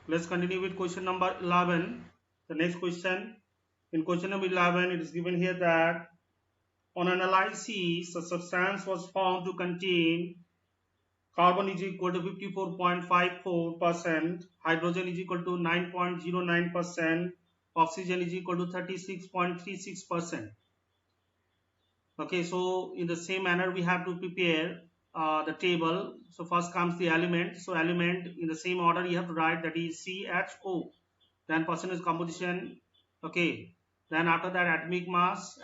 Let's continue with question number 11. The next question. In question number 11, it is given here that on analysis, a substance was found to contain carbon is equal to 54.54%, hydrogen is equal to 9.09%, oxygen is equal to 36.36%. Okay, so in the same manner we have to prepare the table. So first comes the element. So element in the same order you have to write, that is CHO. Then percentage composition. Okay. Then after that atomic mass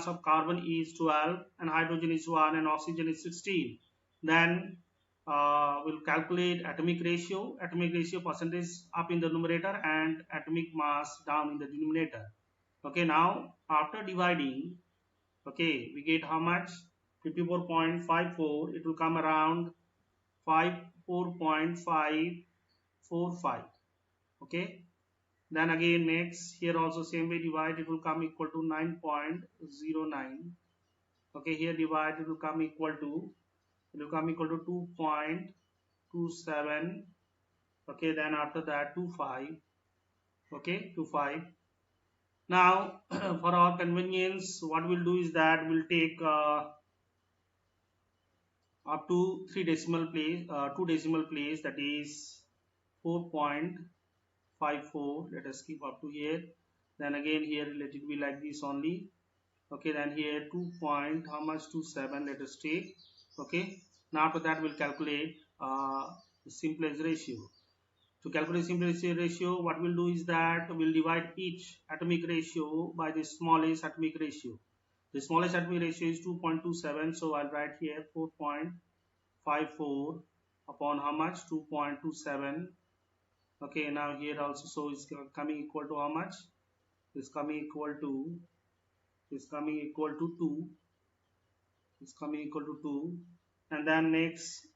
of carbon is 12 and hydrogen is 1 and oxygen is 16. Then we'll calculate atomic ratio. Atomic ratio percentage up in the numerator and atomic mass down in the denominator. Okay, now after dividing, okay, we get how much? 54.54. It will come around 54.545. Okay. Then again next here also same way divide, it will come equal to 9.09. Okay, here divide, it will come equal to 2.27. Okay, then after that 25. Okay, 25. Now for our convenience, what we'll do is that we'll take up to 2 decimal place, that is 4.54. Let us keep up to here. Then again here let it be like this only. Okay, then here 2 point how much, 27, let us take. Okay, now after that we'll calculate the simplest ratio. To calculate simplest ratio, what we'll do is that we'll divide each atomic ratio by the smallest atomic ratio. The smallest atomic ratio is 2.27, so I'll write here 4.54 upon how much, 2.27. Okay, now here also, so it's coming equal to how much? It's coming equal to 2. It's coming equal to 2. And then next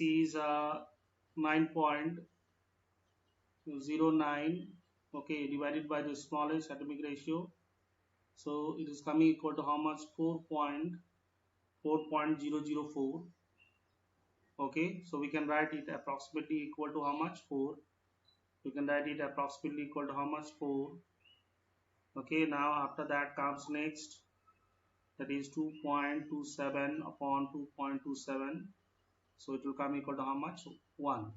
is 9.09, okay, divided by the smallest atomic ratio. So it is coming equal to how much? 4.004. Okay, so we can write it approximately equal to how much? 4. We can write it approximately equal to how much? 4. Okay, now after that comes next, that is 2.27 upon 2.27. So it will come equal to how much? 1.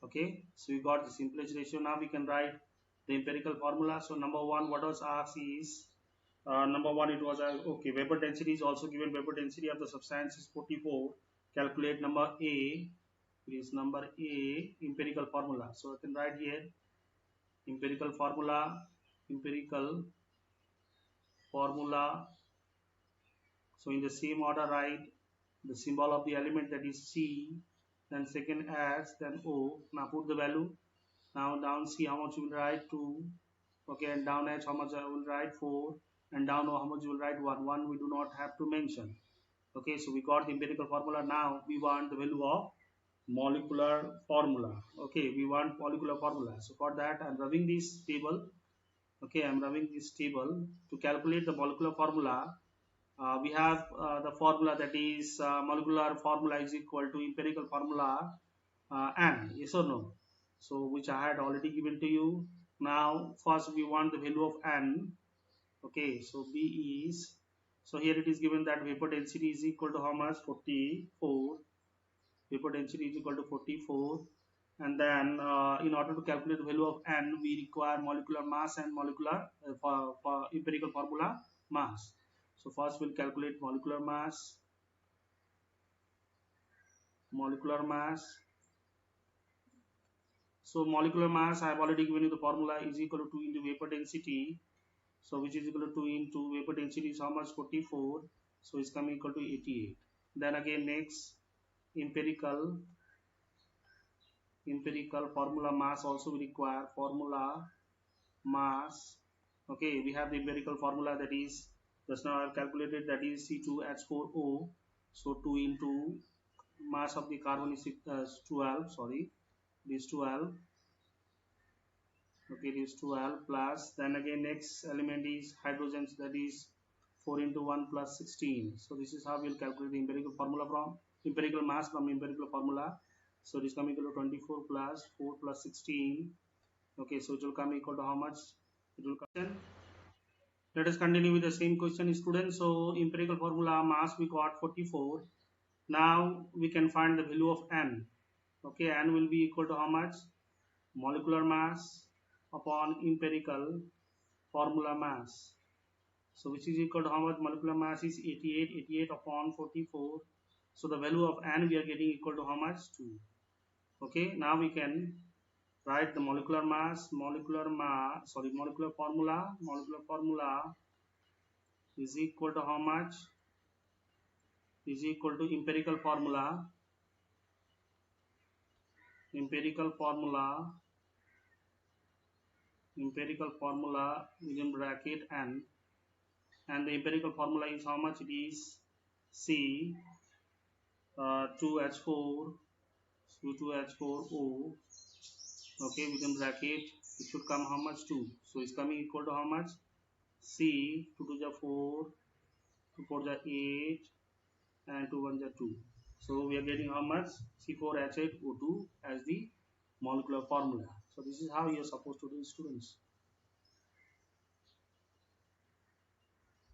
Okay, so we got the simplest ratio. Now we can write the empirical formula. So number 1, what was asked is, number 1 it was okay, vapor density is also given. Vapor density of the substance is 44. Calculate number A. It is number A, empirical formula. So I can write here empirical formula. So in the same order write the symbol of the element, that is C, then second S, then O. Now put the value. Now down C how much you will write? 2. Okay, and down H how much I will write? 4. And down O how much you will write? 1. 1 we do not have to mention. Okay, so we got the empirical formula. Now we want the value of molecular formula. Okay, we want molecular formula. So for that I'm rubbing this table. Okay, I'm rubbing this table to calculate the molecular formula. We have the formula, that is molecular formula is equal to empirical formula N. Yes or no? So which I had already given to you. Now first we want the value of N. Okay, so B is, so here it is given that vapor density is equal to how much? 44. Vapor density is equal to 44. And then in order to calculate the value of N, we require molecular mass and molecular for empirical formula mass. So first we'll calculate molecular mass. So molecular mass, I have already given you the formula, is equal to 2 into vapor density. So which is equal to 2 into vapor density is how much? 44. So it's coming equal to 88. Then again next, empirical formula mass also we require. Formula mass. Okay, we have the empirical formula, that is just now I have calculated, that is C2H4O. So 2 into mass of the carbon is 12. Sorry, it is 12. Okay, it is 12 plus, then again next element is hydrogen, that is 4 into 1 plus 16. So this is how we will calculate the empirical formula from empirical mass from empirical formula. So this come equal to 24 plus 4 plus 16. Okay, so it will come equal to how much? It will come. Let us continue with the same question, students. So empirical formula mass we got 44. Now we can find the value of n. Okay, n will be equal to how much? Molecular mass upon empirical formula mass. So which is equal to how much? Molecular mass is 88. 88 upon 44. So the value of n we are getting equal to how much? 2. Okay, now we can write the molecular formula is equal to how much? Is equal to empirical formula within bracket n, and the empirical formula is how much? It is C 2H4 2H4O. Okay, within bracket it should come how much? 2. So it's coming equal to how much? C 2 to the 4, 2 4 the 8, and 2 1 the 2. So we are getting how much? C4H8O2 as the molecular formula. So this is how you are supposed to do, students.